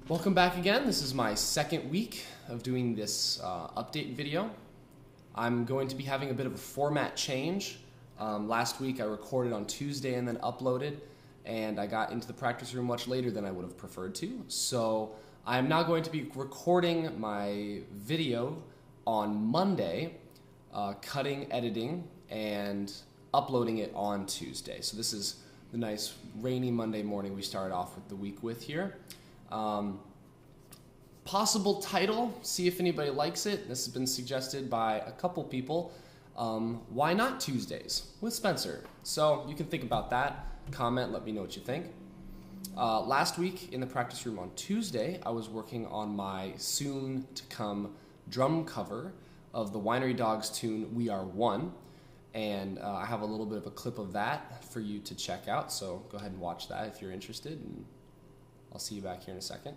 Welcome back again. This is my second week of doing this update video. I'm going to be having a bit of a format change. Last week I recorded on Tuesday and then uploaded, and I got into the practice room much later than I would have preferred to. So I'm now going to be recording my video on Monday, cutting, editing, and uploading it on Tuesday. So this is the nice rainy Monday morning we started off with the week with here. Possible title, see if anybody likes it. This has been suggested by a couple people. Why not Tuesdays with Spencer? So you can think about that. Comment, let me know what you think. Last week in the practice room on Tuesday, I was working on my soon-to-come drum cover of the Winery Dogs tune We Are One. And I have a little bit of a clip of that for you to check out. So go ahead and watch that if you're interested. And I'll see you back here in a second.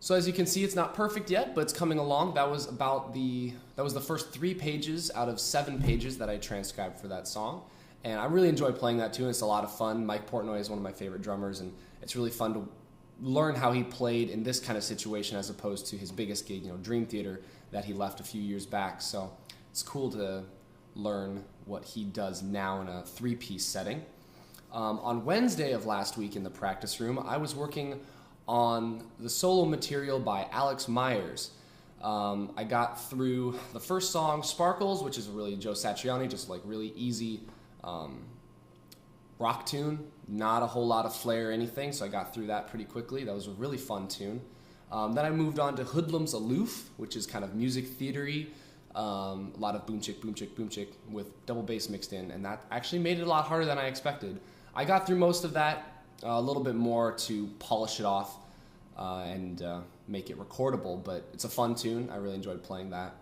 So as you can see, it's not perfect yet, but it's coming along. That was the first 3 pages out of 7 pages that I transcribed for that song. And I really enjoy playing that tune. It's a lot of fun. Mike Portnoy is one of my favorite drummers, and it's really fun to learn how he played in this kind of situation as opposed to his biggest gig, Dream Theater, that he left a few years back. So it's cool to learn what he does now in a 3-piece setting. On Wednesday of last week in the practice room, I was working on the solo material by Alex Myers. I got through the first song, Sparkles, which is a really Joe Satriani, just like really easy rock tune, not a whole lot of flair or anything, so I got through that pretty quickly. That was a really fun tune. Then I moved on to Hoodlums Aloof, which is kind of music theater-y, a lot of boom chick, boom chick, boom chick with double bass mixed in, and that actually made it a lot harder than I expected. I got through most of that, a little bit more to polish it off and make it recordable, but it's a fun tune. I really enjoyed playing that.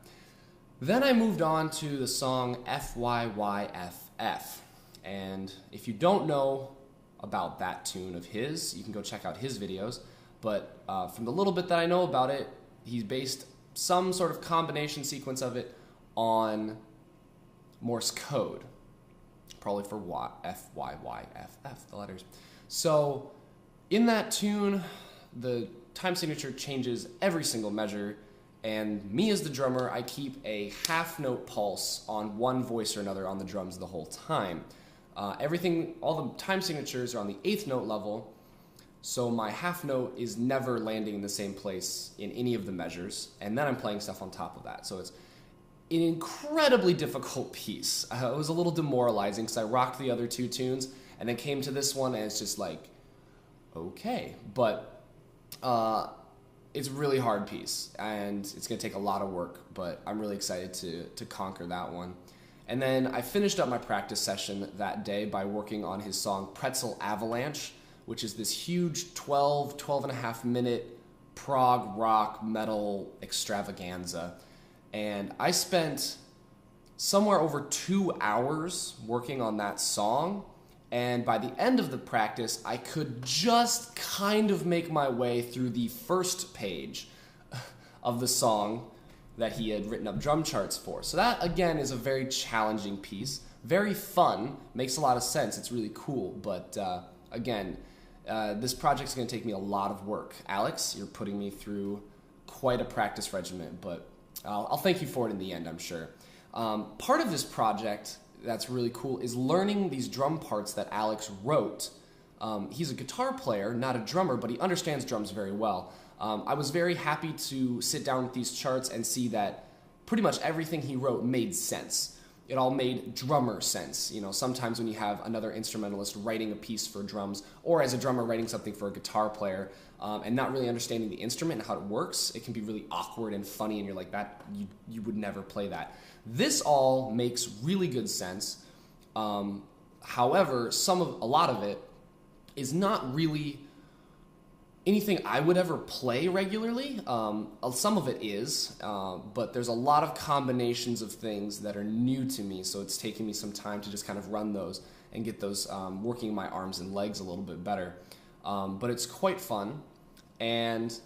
Then I moved on to the song FYYFF, and if you don't know about that tune of his, you can go check out his videos, but from the little bit that I know about it, he's based some sort of combination sequence of it on Morse code, probably for FYYFF, the letters. So in that tune, the time signature changes every single measure, and me as the drummer, I keep a half-note pulse on one voice or another on the drums the whole time. All the time signatures are on the 8th note level, so my half note is never landing in the same place in any of the measures, and then I'm playing stuff on top of that. So it's an incredibly difficult piece. It was a little demoralizing because I rocked the other 2 tunes and then came to this one and it's just like okay. But it's a really hard piece, and it's going to take a lot of work, but I'm really excited to conquer that one. And then I finished up my practice session that day by working on his song Pretzel Avalanche, which is this huge 12 and a half minute prog rock metal extravaganza. And I spent somewhere over 2 hours working on that song. And by the end of the practice, I could just kind of make my way through the first page of the song that he had written up drum charts for. So that, again, is a very challenging piece. Very fun, makes a lot of sense, it's really cool. But again, this project's gonna take me a lot of work. Alex, you're putting me through quite a practice regimen, but I'll thank you for it in the end, I'm sure. Part of this project that's really cool is learning these drum parts that Alex wrote. He's a guitar player, not a drummer, but he understands drums very well. I was very happy to sit down with these charts and see that pretty much everything he wrote made sense. It all made drummer sense. You know, sometimes when you have another instrumentalist writing a piece for drums, or as a drummer writing something for a guitar player, and not really understanding the instrument and how it works, it can be really awkward and funny, and you're like, that you would never play that. This all makes really good sense. However, a lot of it is not really anything I would ever play regularly. Some of it is, but there's a lot of combinations of things that are new to me, so it's taking me some time to just kind of run those and get those working my arms and legs a little bit better. But it's quite fun, and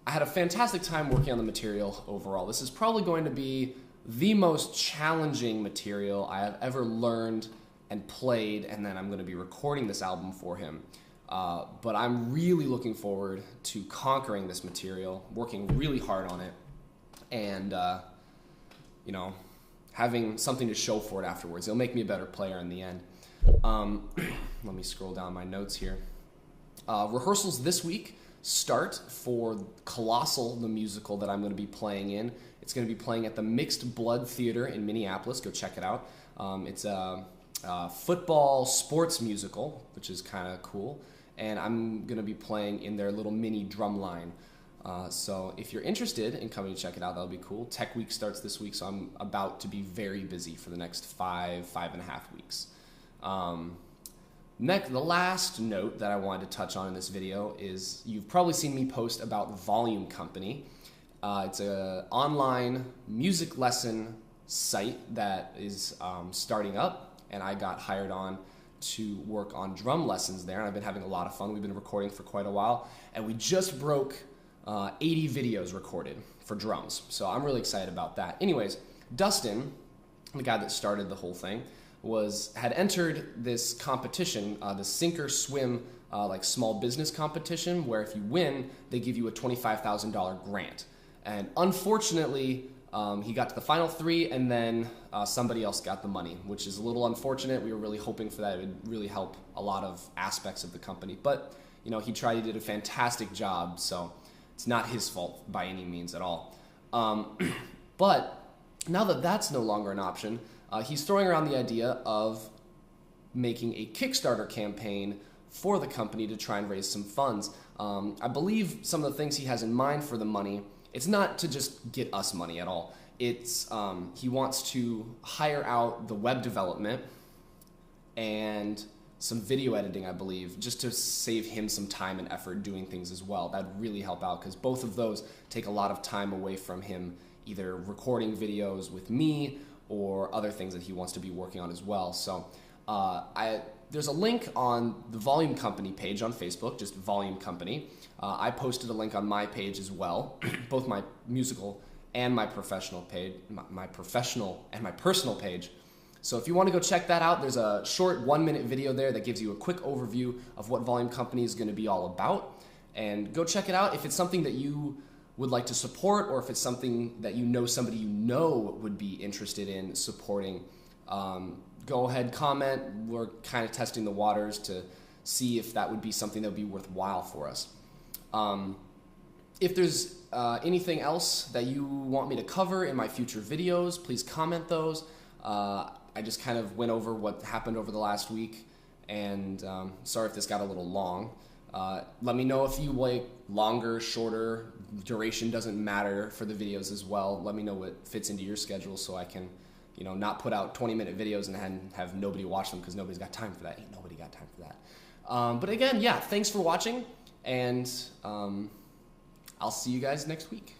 I had a fantastic time working on the material overall. This is probably going to be the most challenging material I have ever learned and played, and then I'm going to be recording this album for him. But I'm really looking forward to conquering this material, working really hard on it, and you know, having something to show for it afterwards. It'll make me a better player in the end. Let me scroll down my notes here. Rehearsals this week start for Colossal, the musical that I'm going to be playing in. It's going to be playing at the Mixed Blood Theater in Minneapolis. Go check it out. It's a football sports musical, which is kind of cool. And I'm going to be playing in their little mini drum line. So if you're interested in coming to check it out, that'll be cool. Tech Week starts this week, so I'm about to be very busy for the next 5.5 weeks. The last note that I wanted to touch on in this video is you've probably seen me post about Volume Company. It's an online music lesson site that is starting up, and I got hired on to work on drum lessons there, and I've been having a lot of fun. We've been recording for quite a while, and we just broke 80 videos recorded for drums, so I'm really excited about that. Anyways, Dustin, the guy that started the whole thing, had entered this competition, the Sink or Swim like small business competition, where if you win, they give you a $25,000 grant. And unfortunately, he got to the final 3, and then somebody else got the money, which is a little unfortunate. We were really hoping for that. It would really help a lot of aspects of the company. But, you know, he did a fantastic job, so it's not his fault by any means at all. But now that that's no longer an option, he's throwing around the idea of making a Kickstarter campaign for the company to try and raise some funds. I believe some of the things he has in mind for the money, it's not to just get us money at all. It's he wants to hire out the web development and some video editing, I believe, just to save him some time and effort doing things as well. That'd really help out, because both of those take a lot of time away from him, either recording videos with me or other things that he wants to be working on as well. So there's a link on the Volume Company page on Facebook, just Volume Company. I posted a link on my page as well, both my musical and my professional page, my professional and my personal page. So if you want to go check that out, there's a short 1-minute video there that gives you a quick overview of what Volume Company is going to be all about. And go check it out. If it's something that you would like to support, or if it's something that you know somebody you know would be interested in supporting, go ahead, comment. We're kind of testing the waters to see if that would be something that would be worthwhile for us. If there's anything else that you want me to cover in my future videos, please comment those. I just kind of went over what happened over the last week, and sorry if this got a little long, Let me know if you like longer, shorter, duration doesn't matter for the videos as well. Let me know what fits into your schedule so I can, not put out 20-minute videos and have nobody watch them because nobody's got time for that. Ain't nobody got time for that. But again, yeah, thanks for watching, and I'll see you guys next week.